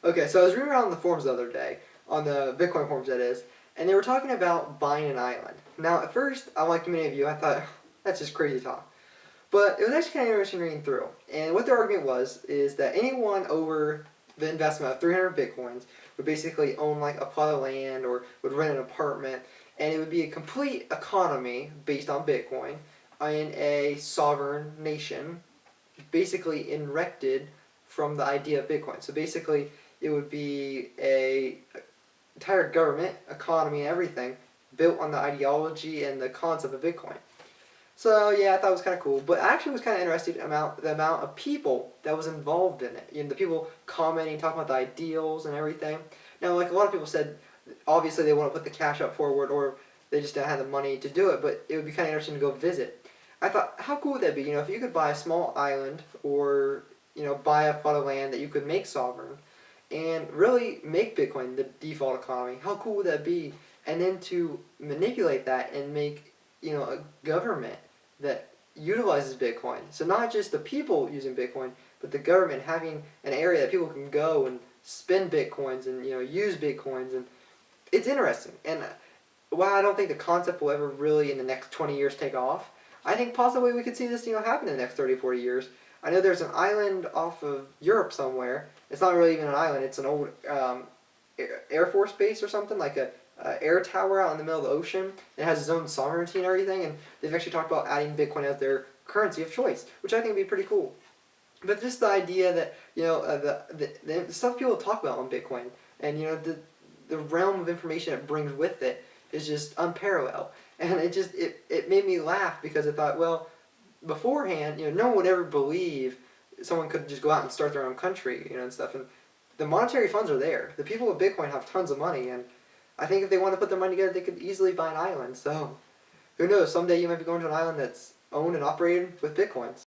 Okay, so I was reading around the forums the other day, on the Bitcoin forums that is, and they were talking about buying an island. Now, at first, I'm like many of you, I thought, that's just crazy talk. But it was actually kind of interesting reading through. And what their argument was, is that anyone over the investment of 300 Bitcoins would basically own like a plot of land or would rent an apartment, and it would be a complete economy based on Bitcoin in a sovereign nation, basically erected from the idea of Bitcoin. So basically, it would be a entire government, economy, and everything built on the ideology and the concept of Bitcoin. So yeah, I thought it was kind of cool, but I actually was kind of interested about the amount of people that was involved in it. You know, the people commenting, talking about the ideals and everything. Now, like a lot of people said, obviously they want to put the cash up forward, or they just don't have the money to do it. But it would be kind of interesting to go visit. I thought, how cool would that be? You know, if you could buy a small island, or buy a plot of land that you could make sovereign, and really make Bitcoin the default economy. How cool would that be? And then to manipulate that and make a government that utilizes Bitcoin. So not just the people using Bitcoin, but the government having an area that people can go and spend Bitcoins and use Bitcoins, and it's interesting. And while I don't think the concept will ever really in the next 20 years take off, I think possibly we could see this happen in the next 30, 40 years. I know there's an island off of Europe somewhere. It's not really even an island. It's an old Air Force base or something, like a air tower out in the middle of the ocean. It has its own sovereignty and everything, and they've actually talked about adding Bitcoin as their currency of choice, which I think would be pretty cool. But just the idea that the stuff people talk about on Bitcoin, and the realm of information it brings with it is just unparalleled, and it made me laugh because I thought, well, beforehand, no one would ever believe someone could just go out and start their own country, and stuff, and the monetary funds are there. The people with Bitcoin have tons of money, and I think if they want to put their money together, they could easily buy an island. So, who knows? Someday you might be going to an island that's owned and operated with Bitcoins.